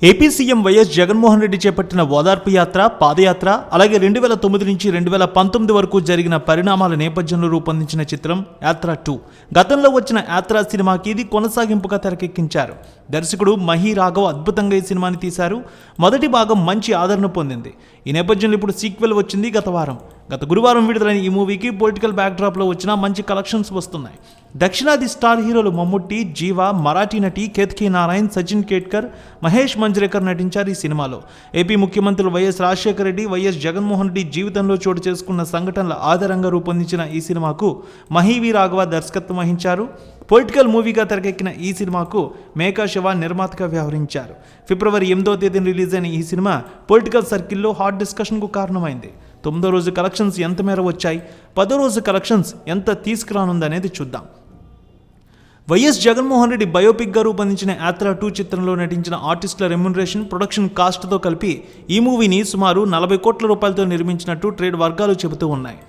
AP CM YS Jaganmohan Reddy చేపట్టిన ఓదార్పు యాత్ర, పాదయాత్ర, అలాగే 2009 నుంచి 2019 వరకు జరిగిన పరిణామాల నేపథ్యంలో రూపొందించిన చిత్రం యాత్ర 2. గతంలో వచ్చిన యాత్ర సినిమాకి ఇది కొనసాగింపుగా తెరకెక్కించారు. దర్శకుడు మహి రాఘవ్ అద్భుతంగా ఈ సినిమాని తీశారు. మొదటి భాగం మంచి ఆదరణ పొందింది. ఈ నేపథ్యంలో ఇప్పుడు సీక్వెల్ వచ్చింది గత గురువారం విడుదలైన ఈ మూవీకి పొలిటికల్ బ్యాక్డ్రాప్లో వచ్చిన మంచి కలెక్షన్స్ వస్తున్నాయి. దక్షిణాది స్టార్ హీరోలు మమ్ముట్టి, జీవ, మరాఠీ నటి కేతకీ నారాయణ్, సచిన్ కేట్కర్, మహేష్ మంజ్రేకర్ నటించారు ఈ సినిమాలో. ఏపీ ముఖ్యమంత్రులు వైఎస్ రాజశేఖర రెడ్డి, వైఎస్ జగన్మోహన్ రెడ్డి జీవితంలో చోటు చేసుకున్న సంఘటనల ఆధారంగా రూపొందించిన ఈ సినిమాకు మహి రాఘవ దర్శకత్వం వహించారు. పొలిటికల్ మూవీగా తెరకెక్కిన ఈ సినిమాకు మేకా శివ నిర్మాతగా వ్యవహరించారు. ఫిబ్రవరి 8వ తేదీన రిలీజ్ అయిన ఈ సినిమా పొలిటికల్ సర్కిల్లో హాట్ డిస్కషన్కు కారణమైంది. 9వ రోజు కలెక్షన్స్ ఎంత మేర వచ్చాయి, 10వ రోజు కలెక్షన్స్ ఎంత తీసుకురానుందనేది చూద్దాం. వైఎస్ జగన్మోహన్ రెడ్డి బయోపిక్గా రూపొందించిన యాత్ర 2 చిత్రంలో నటించిన ఆర్టిస్టుల రెమ్యునరేషన్, ప్రొడక్షన్ కాస్ట్తో కలిపి ఈ మూవీని సుమారు 40 కోట్ల రూపాయలతో నిర్మించినట్టు ట్రేడ్ వర్గాలు చెబుతూ ఉన్నాయి.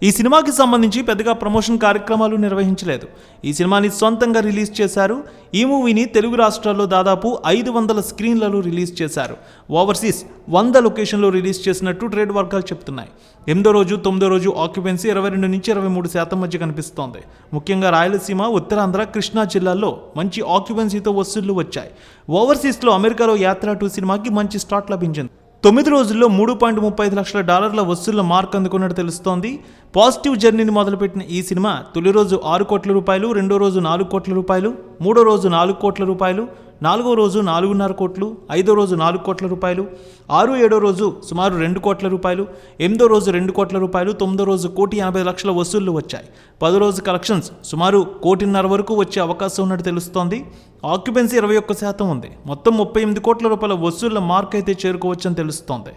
ఈ సినిమాకి సంబంధించి పెద్దగా ప్రమోషన్ కార్యక్రమాలు నిర్వహించలేదు. ఈ సినిమాని సొంతంగా రిలీజ్ చేశారు. ఈ మూవీని తెలుగు రాష్ట్రాల్లో దాదాపు 500 స్క్రీన్లలో రిలీజ్ చేశారు. ఓవర్సీస్ 100 లొకేషన్లో రిలీజ్ చేసినట్టు ట్రేడ్ వర్గాలు చెప్తున్నాయి. 8వ రోజు, 9వ రోజు ఆక్యుపెన్సీ 22 నుంచి 23% మధ్య కనిపిస్తోంది. ముఖ్యంగా రాయలసీమ, ఉత్తరాంధ్ర, కృష్ణా జిల్లాల్లో మంచి ఆక్యుపెన్సీతో వసూళ్లు వచ్చాయి. ఓవర్సీస్లో అమెరికాలో యాత్ర 2 సినిమాకి మంచి స్టార్ట్ లభించింది. 9 రోజుల్లో $3.35 లక్షల వసూళ్ల మార్క్ అందుకున్నట్టు తెలుస్తోంది. పాజిటివ్ జర్నీని మొదలుపెట్టిన ఈ సినిమా తొలి రోజు 6 కోట్ల రూపాయలు, రెండో రోజు 4 కోట్ల రూపాయలు, మూడో రోజు 4 కోట్ల రూపాయలు, 4వ రోజు 4.5 కోట్లు, 5వ రోజు 4 కోట్ల రూపాయలు, 6, 7వ రోజు సుమారు 2 కోట్ల రూపాయలు, 8వ రోజు 2 కోట్ల రూపాయలు, 9వ రోజు 1,80 లక్షల వసూళ్లు వచ్చాయి. 10వ రోజు కలెక్షన్స్ సుమారు 1,50 వరకు వచ్చే అవకాశం ఉన్నట్టు తెలుస్తోంది. ఆక్యుపెన్సీ 21% ఉంది. మొత్తం 38 కోట్ల రూపాయల వసూళ్ల మార్క్ అయితే చేరుకోవచ్చని తెలుస్తోంది.